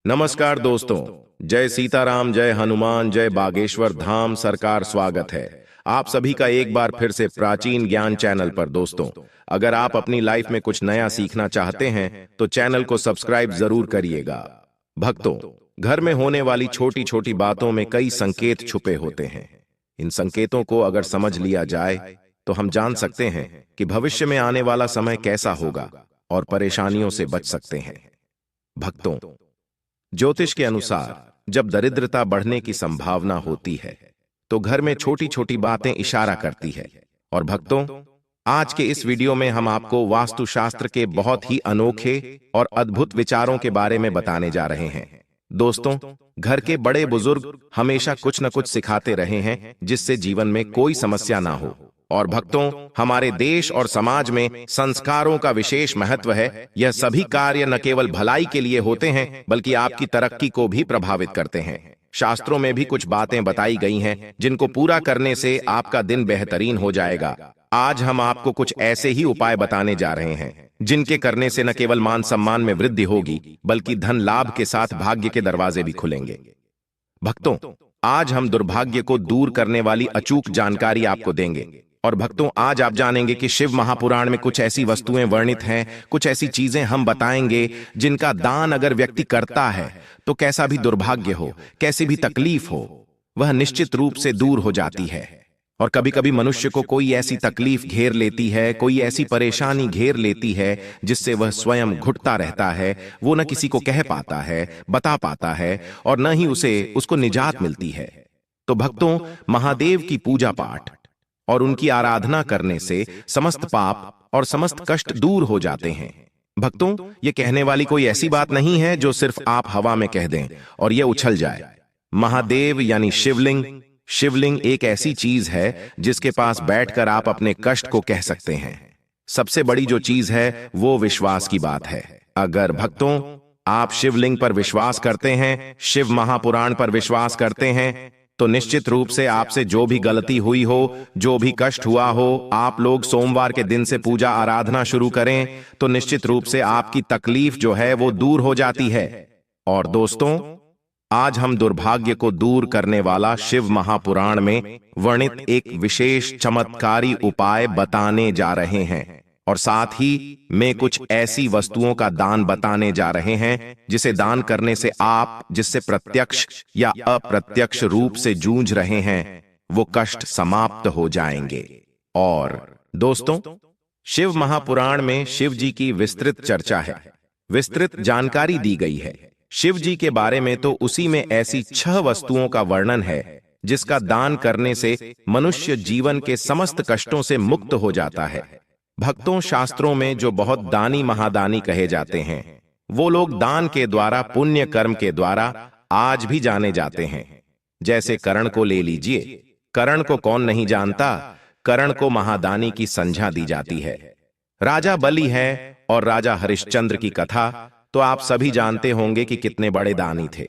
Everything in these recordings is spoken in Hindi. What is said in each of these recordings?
नमस्कार दोस्तों। जय सीताराम, जय हनुमान, जय बागेश्वर धाम सरकार। स्वागत है आप सभी का एक बार फिर से प्राचीन ज्ञान चैनल पर। दोस्तों, अगर आप अपनी लाइफ में कुछ नया सीखना चाहते हैं तो चैनल को सब्सक्राइब जरूर करिएगा। भक्तों, घर में होने वाली छोटी छोटी बातों में कई संकेत छुपे होते हैं। इन संकेतों को अगर समझ लिया जाए तो हम जान सकते हैं कि भविष्य में आने वाला समय कैसा होगा और परेशानियों से बच सकते हैं। भक्तों, ज्योतिष के अनुसार जब दरिद्रता बढ़ने की संभावना होती है तो घर में छोटी छोटी बातें इशारा करती है। और भक्तों, आज के इस वीडियो में हम आपको वास्तुशास्त्र के बहुत ही अनोखे और अद्भुत विचारों के बारे में बताने जा रहे हैं। दोस्तों, घर के बड़े बुजुर्ग हमेशा कुछ न कुछ सिखाते रहे हैं जिससे जीवन में कोई समस्या ना हो। और भक्तों, हमारे देश और समाज में संस्कारों का विशेष महत्व है। यह सभी कार्य न केवल भलाई के लिए होते हैं बल्कि आपकी तरक्की को भी प्रभावित करते हैं। शास्त्रों में भी कुछ बातें बताई गई हैं जिनको पूरा करने से आपका दिन बेहतरीन हो जाएगा। आज हम आपको कुछ ऐसे ही उपाय बताने जा रहे हैं जिनके करने से न केवल मान सम्मान में वृद्धि होगी बल्कि धन लाभ के साथ भाग्य के दरवाजे भी खुलेंगे। भक्तों, आज हम दुर्भाग्य को दूर करने वाली अचूक जानकारी आपको देंगे। और भक्तों, आज आप जानेंगे कि शिव महापुराण में कुछ ऐसी वस्तुएं वर्णित हैं, कुछ ऐसी चीजें हम बताएंगे जिनका दान अगर व्यक्ति करता है तो कैसा भी दुर्भाग्य हो, कैसी भी तकलीफ हो, वह निश्चित रूप से दूर हो जाती है। और कभी कभी मनुष्य को कोई ऐसी तकलीफ घेर लेती है, कोई ऐसी परेशानी घेर लेती है जिससे वह स्वयं घुटता रहता है। वो न किसी को कह पाता है, बता पाता है और न ही उसको निजात मिलती है। तो भक्तों, महादेव की पूजा पाठ और उनकी आराधना करने से समस्त पाप और समस्त कष्ट दूर हो जाते हैं। भक्तों, ये कहने वाली कोई ऐसी बात नहीं है जो सिर्फ आप हवा में कह दें और ये उछल जाए। महादेव यानी शिवलिंग एक ऐसी चीज है जिसके पास बैठकर आप अपने कष्ट को कह सकते हैं। सबसे बड़ी जो चीज है वो विश्वास की बात है। अगर भक्तों आप शिवलिंग पर विश्वास करते हैं, शिव महापुराण पर विश्वास करते हैं, तो निश्चित रूप से आपसे जो भी गलती हुई हो, जो भी कष्ट हुआ हो, आप लोग सोमवार के दिन से पूजा आराधना शुरू करें तो निश्चित रूप से आपकी तकलीफ जो है वो दूर हो जाती है। और दोस्तों, आज हम दुर्भाग्य को दूर करने वाला शिव महापुराण में वर्णित एक विशेष चमत्कारी उपाय बताने जा रहे हैं। और साथ ही में कुछ ऐसी वस्तुओं का दान बताने जा रहे हैं जिसे दान करने से आप जिससे प्रत्यक्ष या अप्रत्यक्ष रूप से जूझ रहे हैं वो कष्ट समाप्त हो जाएंगे। और दोस्तों, शिव महापुराण में शिव जी की विस्तृत चर्चा है, विस्तृत जानकारी दी गई है। शिव जी के बारे में तो उसी में ऐसी 6 वस्तुओं का वर्णन है जिसका दान करने से मनुष्य जीवन के समस्त कष्टों से मुक्त हो जाता है। भक्तों, शास्त्रों में जो बहुत दानी महादानी कहे जाते हैं वो लोग दान के द्वारा, पुण्य कर्म के द्वारा आज भी जाने जाते हैं। जैसे कर्ण को ले लीजिए। कर्ण को कौन नहीं जानता? कर्ण को महादानी की संज्ञा दी जाती है। राजा बलि है और राजा हरिश्चंद्र की कथा तो आप सभी जानते होंगे कि कितने बड़े दानी थे।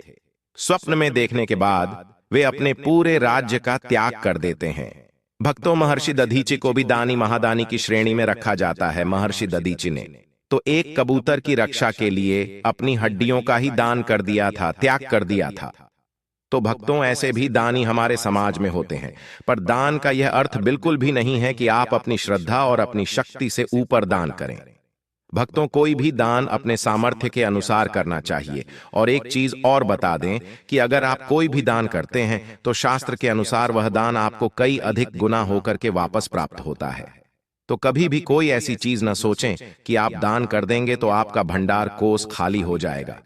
स्वप्न में देखने के बाद वे अपने पूरे राज्य का त्याग कर देते हैं। भक्तों, महर्षि दधीचि को भी दानी महादानी की श्रेणी में रखा जाता है। महर्षि दधीचि ने तो एक कबूतर की रक्षा के लिए अपनी हड्डियों का ही दान कर दिया था, त्याग कर दिया था। तो भक्तों, ऐसे भी दानी हमारे समाज में होते हैं। पर दान का यह अर्थ बिल्कुल भी नहीं है कि आप अपनी श्रद्धा और अपनी शक्ति से ऊपर दान करें। भक्तों, कोई भी दान अपने सामर्थ्य के अनुसार करना चाहिए। और एक चीज और बता दें कि अगर आप कोई भी दान करते हैं तो शास्त्र के अनुसार वह दान आपको कई अधिक गुना होकर के वापस प्राप्त होता है। तो कभी भी कोई ऐसी चीज न सोचें कि आप दान कर देंगे तो आपका भंडार कोष खाली हो जाएगा।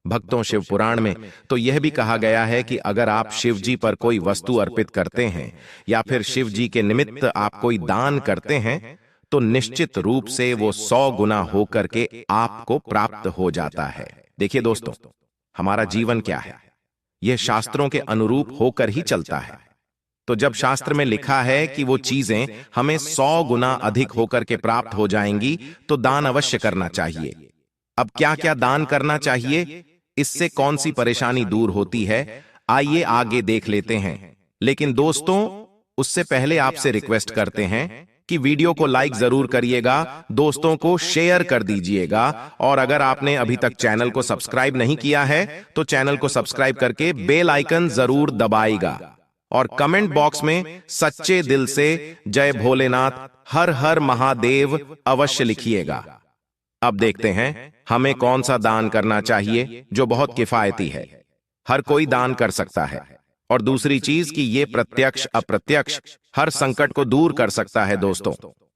भक्तों, शिव पुराण में तो यह भी कहा गया है कि अगर आप शिव जी पर कोई वस्तु अर्पित करते हैं या फिर शिव जी के निमित्त आप कोई दान करते हैं तो निश्चित रूप से वो 100 गुना होकर के आपको प्राप्त हो जाता है। देखिए दोस्तों, हमारा जीवन क्या है, यह शास्त्रों के अनुरूप होकर ही चलता है। तो जब शास्त्र में लिखा है कि वो चीजें हमें 100 गुना अधिक होकर के प्राप्त हो जाएंगी तो दान अवश्य करना चाहिए। अब क्या क्या दान करना चाहिए, इससे कौन सी परेशानी दूर होती है, आइए आगे देख लेते हैं। लेकिन दोस्तों, उससे पहले आपसे रिक्वेस्ट करते हैं कि वीडियो को लाइक जरूर करिएगा, दोस्तों को शेयर कर दीजिएगा, और अगर आपने अभी तक चैनल को सब्सक्राइब नहीं किया है तो चैनल को सब्सक्राइब करके बेल आइकन जरूर दबाइएगा, और कमेंट बॉक्स में सच्चे दिल से जय भोलेनाथ, हर हर महादेव अवश्य लिखिएगा। अब देखते हैं हमें कौन सा दान करना चाहिए जो बहुत किफायती है, हर कोई दान कर सकता है, और दूसरी चीज कि ये प्रत्यक्ष अप्रत्यक्ष हर संकट को दूर कर सकता है। दोस्तों,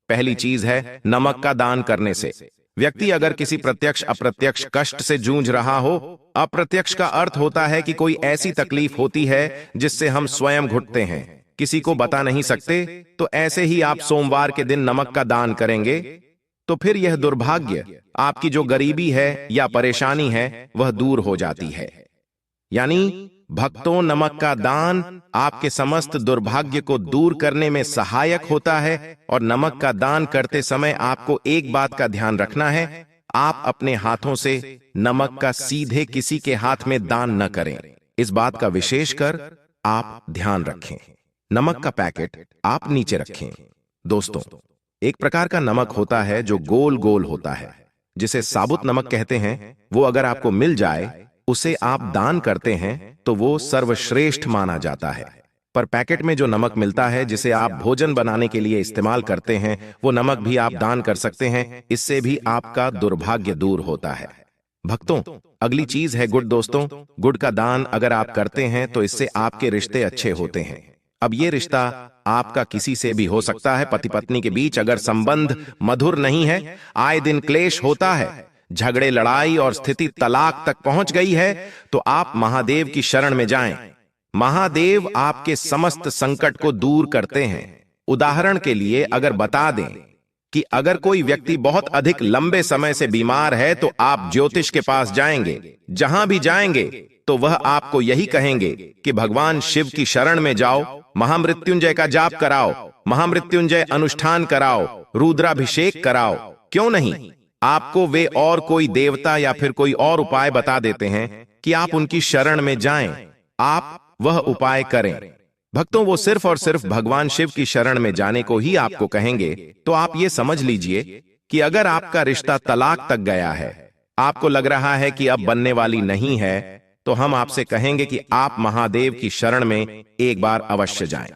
पहली चीज है नमक का दान करने से व्यक्ति अगर किसी प्रत्यक्ष अप्रत्यक्ष कष्ट से जूझ रहा हो, अप्रत्यक्ष का अर्थ होता है कि कोई ऐसी तकलीफ होती है जिससे हम स्वयं घुटते हैं, किसी को बता नहीं सकते, तो ऐसे ही आप सोमवार के दिन नमक का दान करेंगे तो फिर यह दुर्भाग्य, आपकी जो गरीबी है या परेशानी है वह दूर हो जाती है। यानी भक्तों, नमक का दान आपके समस्त दुर्भाग्य को दूर करने में सहायक होता है, और नमक का दान करते समय आपको एक बात का ध्यान रखना है, आप अपने हाथों से नमक का सीधे किसी के हाथ में दान न करें। इस बात का विशेष कर आप ध्यान रखें। नमक का पैकेट आप नीचे रखें। दोस्तों, एक प्रकार का नमक होता है जो गोल गोल होता है, जिसे साबुत नमक कहते हैं। वो अगर आपको मिल जाए, उसे आप दान करते हैं तो वो सर्वश्रेष्ठ माना जाता है। पर पैकेट में जो नमक मिलता है जिसे आप भोजन बनाने के लिए इस्तेमाल करते हैं, वो नमक भी आप दान कर सकते हैं, इससे भी आपका दुर्भाग्य दूर होता है। भक्तों, अगली चीज है गुड़। दोस्तों, गुड़ का दान अगर आप करते हैं तो इससे आपके रिश्ते अच्छे होते हैं। अब ये रिश्ता आपका किसी से भी हो सकता है, पति पत्नी के बीच अगर संबंध मधुर नहीं है, आए दिन क्लेश होता है, झगड़े लड़ाई और स्थिति तलाक तक पहुंच गई है, तो आप महादेव की शरण में जाएं। महादेव आपके समस्त संकट को दूर करते हैं। उदाहरण के लिए अगर बता दें कि अगर कोई व्यक्ति बहुत अधिक लंबे समय से बीमार है तो आप ज्योतिष के पास जाएंगे। जहां भी जाएंगे तो वह आपको यही कहेंगे कि भगवान शिव की शरण में जाओ, महामृत्युंजय का जाप कराओ, महामृत्युंजय अनुष्ठान कराओ, रुद्राभिषेक कराओ। क्यों नहीं, आपको वे और कोई देवता या फिर कोई और उपाय बता देते हैं कि आप उनकी शरण में जाएं, आप वह उपाय करें। भक्तों, वो सिर्फ और सिर्फ भगवान शिव की शरण में जाने को ही आपको कहेंगे। तो आप ये समझ लीजिए कि अगर आपका रिश्ता तलाक तक गया है, आपको लग रहा है कि अब बनने वाली नहीं है, तो हम आपसे कहेंगे कि आप महादेव की शरण में एक बार अवश्य जाएं।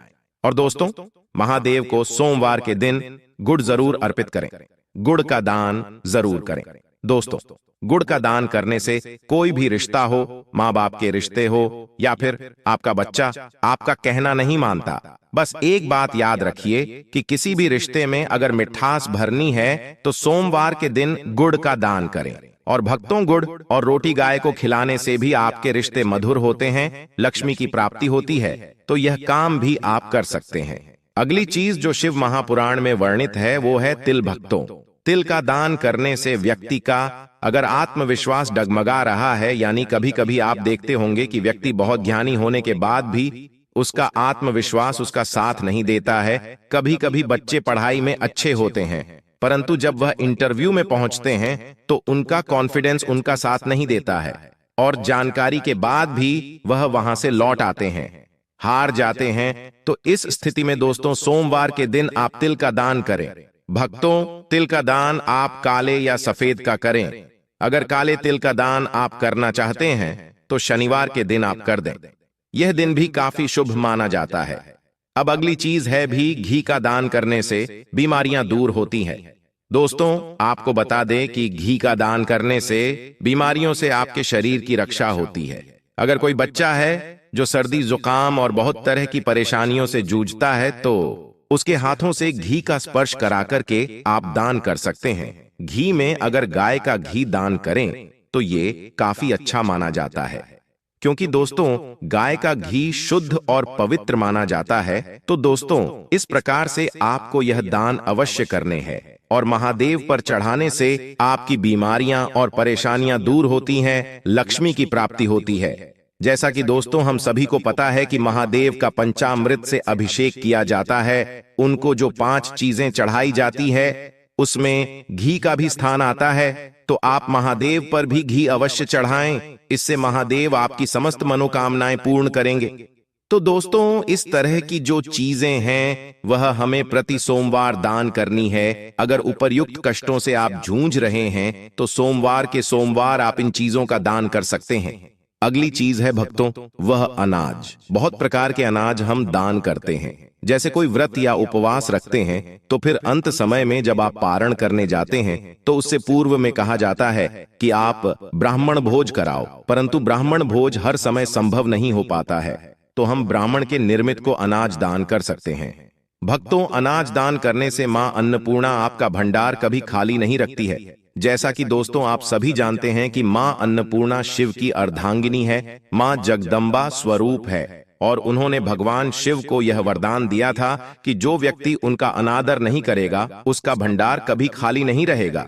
और दोस्तों, महादेव को सोमवार के दिन गुड़ जरूर अर्पित करें, गुड़ का दान जरूर करें। दोस्तों, गुड़ का दान करने से कोई भी रिश्ता हो, माँ बाप के रिश्ते हो या फिर आपका बच्चा आपका कहना नहीं मानता, बस एक बात याद रखिए कि किसी भी रिश्ते में अगर मिठास भरनी है तो सोमवार के दिन गुड़ का दान करें। और भक्तों, गुड़ और रोटी गाय को खिलाने से भी आपके रिश्ते मधुर होते हैं, लक्ष्मी की प्राप्ति होती है। तो यह काम भी आप कर सकते हैं। अगली चीज जो शिव महापुराण में वर्णित है वो है तिल। भक्तों, तिल का दान करने से व्यक्ति का अगर आत्मविश्वास डगमगा रहा है, यानी कभी कभी आप देखते होंगे कि व्यक्ति बहुत ज्ञानी होने के बाद भी उसका आत्मविश्वास उसका साथ नहीं देता है। कभी कभी बच्चे पढ़ाई में अच्छे होते हैं, परंतु जब वह इंटरव्यू में पहुंचते हैं तो उनका कॉन्फिडेंस उनका साथ नहीं देता है, और जानकारी के बाद भी वह वहां से लौट आते हैं, हार जाते हैं। तो इस स्थिति में दोस्तों, सोमवार के दिन आप तिल का दान करें। भक्तों, तिल का दान आप काले या सफेद का करें। अगर काले तिल का दान आप करना चाहते हैं तो शनिवार के दिन आप कर दें, यह दिन भी काफी शुभ माना जाता है। अब अगली चीज है भी, घी का दान करने से बीमारियां दूर होती हैं। दोस्तों, आपको बता दें कि घी का दान करने से बीमारियों से आपके शरीर की रक्षा होती है। अगर कोई बच्चा है जो सर्दी जुकाम और बहुत तरह की परेशानियों से जूझता है तो उसके हाथों से घी का स्पर्श करा करके आप दान कर सकते हैं। घी में अगर गाय का घी दान करें तो ये काफी अच्छा माना जाता है, क्योंकि दोस्तों गाय का घी शुद्ध और पवित्र माना जाता है। तो दोस्तों, इस प्रकार से आपको यह दान अवश्य करने हैं, और महादेव पर चढ़ाने से आपकी बीमारियां और परेशानियां दूर होती हैं, लक्ष्मी की प्राप्ति होती है। जैसा कि दोस्तों हम सभी को पता है कि महादेव का पंचामृत से अभिषेक किया जाता है, उनको जो 5 चीजें चढ़ाई जाती है उसमें घी का भी स्थान आता है। तो आप महादेव पर भी घी अवश्य चढ़ाएं, इससे महादेव आपकी समस्त मनोकामनाएं पूर्ण करेंगे। तो दोस्तों, इस तरह की जो चीजें हैं वह हमें प्रति सोमवार दान करनी है। अगर उपर्युक्त कष्टों से आप जूझ रहे हैं तो सोमवार के सोमवार आप इन चीजों का दान कर सकते हैं। अगली चीज है भक्तों, वह अनाज। बहुत प्रकार के अनाज हम दान करते हैं। जैसे कोई व्रत या उपवास रखते हैं तो फिर अंत समय में जब आप पारण करने जाते हैं तो उससे पूर्व में कहा जाता है कि आप ब्राह्मण भोज कराओ, परंतु ब्राह्मण भोज हर समय संभव नहीं हो पाता है, तो हम ब्राह्मण के निर्मित को अनाज दान कर सकते हैं। भक्तों, अनाज दान करने से मां अन्नपूर्णा आपका भंडार कभी खाली नहीं रखती है। जैसा कि दोस्तों आप सभी जानते हैं कि मां अन्नपूर्णा शिव की अर्धांगिनी है, मां जगदम्बा स्वरूप है, और उन्होंने भगवान शिव को यह वरदान दिया था कि जो व्यक्ति उनका अनादर नहीं करेगा उसका भंडार कभी खाली नहीं रहेगा।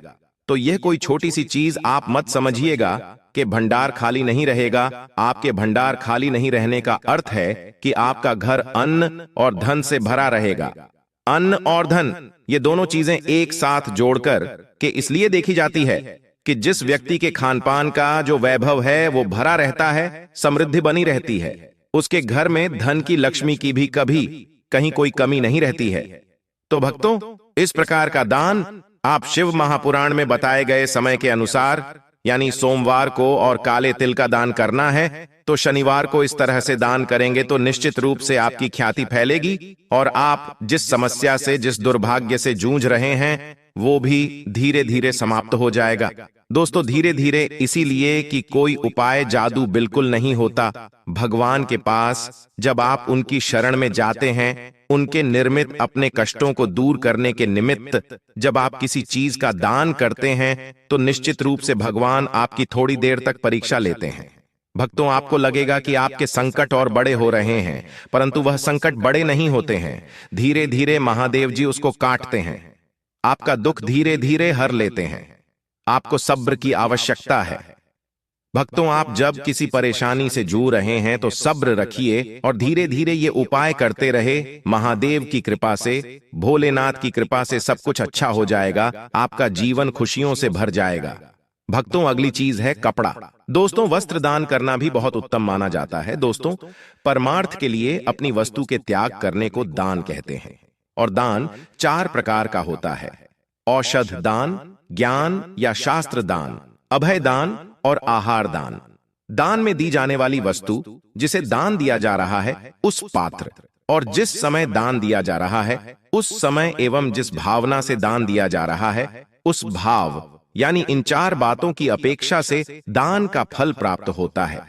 तो यह कोई छोटी सी चीज आप मत समझिएगा कि भंडार खाली नहीं रहेगा। आपके भंडार खाली नहीं रहने का अर्थ है कि आपका घर अन्न और धन से भरा रहेगा। अन्न और धन, ये दोनों चीजें एक साथ जोड़कर के इसलिए देखी जाती है कि जिस व्यक्ति के खान पान का जो वैभव है वो भरा रहता है, समृद्धि बनी रहती है, उसके घर में धन की लक्ष्मी की भी कभी कहीं कोई कमी नहीं रहती है। तो भक्तों, इस प्रकार का दान आप शिव महापुराण में बताए गए समय के अनुसार, यानी सोमवार को और काले तिल का दान करना है, तो शनिवार को इस तरह से दान करेंगे तो निश्चित रूप से आपकी ख्याति फैलेगी और आप जिस समस्या से, जिस दुर्भाग्य से जूझ रहे हैं वो भी धीरे धीरे समाप्त हो जाएगा। दोस्तों, धीरे धीरे इसीलिए कि कोई उपाय जादू बिल्कुल नहीं होता। भगवान के पास जब आप उनकी शरण में जाते हैं, उनके निर्मित अपने कष्टों को दूर करने के निमित्त जब आप किसी चीज का दान करते हैं तो निश्चित रूप से भगवान आपकी थोड़ी देर तक परीक्षा लेते हैं। भक्तों, आपको लगेगा कि आपके संकट और बड़े हो रहे हैं, परंतु वह संकट बड़े नहीं होते हैं। धीरे धीरे महादेव जी उसको काटते हैं, आपका दुख धीरे धीरे हर लेते हैं। आपको सब्र की आवश्यकता है। भक्तों, आप जब किसी परेशानी से जूझ रहे हैं तो सब्र रखिए और धीरे धीरे ये उपाय करते रहे। महादेव की कृपा से, भोलेनाथ की कृपा से सब कुछ अच्छा हो जाएगा, आपका जीवन खुशियों से भर जाएगा। भक्तों, अगली चीज है कपड़ा। दोस्तों, वस्त्र दान करना भी बहुत उत्तम माना जाता है। दोस्तों, परमार्थ के लिए अपनी वस्तु के त्याग करने को दान कहते हैं, और दान 4 प्रकार का होता है: औषध दान, ज्ञान या शास्त्र दान, अभय दान और आहार दान। दान में दी जाने वाली वस्तु, जिसे दान दिया जा रहा है, उस पात्र और जिस समय दान दिया जा रहा है उस समय एवं जिस भावना से दान दिया जा रहा है उस भाव, यानी इन 4 बातों की अपेक्षा से दान का फल प्राप्त होता है।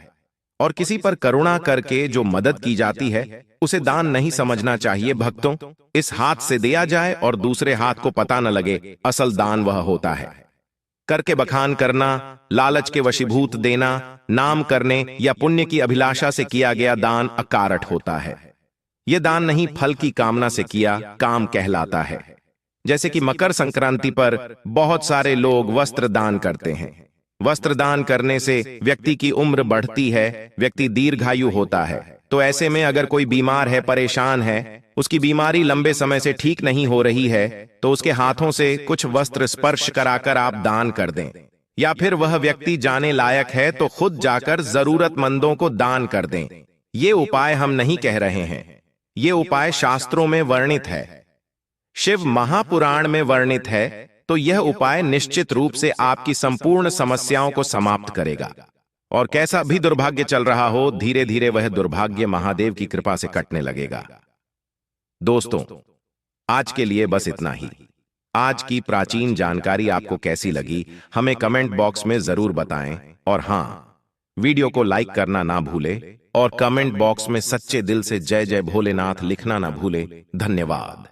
और किसी पर करुणा करके जो मदद की जाती है उसे दान नहीं समझना चाहिए। भक्तों, इस हाथ से दिया जाए और दूसरे हाथ को पता न लगे, असल दान वह होता है। करके बखान करना, लालच के वशीभूत देना, नाम करने या पुण्य की अभिलाषा से किया गया दान अकारट होता है। यह दान नहीं फल की कामना से किया काम कहलाता है। जैसे कि मकर संक्रांति पर बहुत सारे लोग वस्त्र दान करते हैं। वस्त्र दान करने से व्यक्ति की उम्र बढ़ती है, व्यक्ति दीर्घायु होता है। तो ऐसे में अगर कोई बीमार है, परेशान है, उसकी बीमारी लंबे समय से ठीक नहीं हो रही है, तो उसके हाथों से कुछ वस्त्र स्पर्श कराकर आप दान कर दें। या फिर वह व्यक्ति जाने लायक है तो खुद जाकर जरूरतमंदों को दान कर दें। ये उपाय हम नहीं कह रहे हैं, ये उपाय शास्त्रों में वर्णित है, शिव महापुराण में वर्णित है। तो यह उपाय निश्चित रूप से आपकी संपूर्ण समस्याओं को समाप्त करेगा। और कैसा भी दुर्भाग्य चल रहा हो, धीरे धीरे वह दुर्भाग्य महादेव की कृपा से कटने लगेगा। दोस्तों, आज के लिए बस इतना ही। आज की प्राचीन जानकारी आपको कैसी लगी हमें कमेंट बॉक्स में जरूर बताएं। और हां, वीडियो को लाइक करना ना भूले और कमेंट बॉक्स में सच्चे दिल से जय जय भोलेनाथ लिखना ना भूले। धन्यवाद।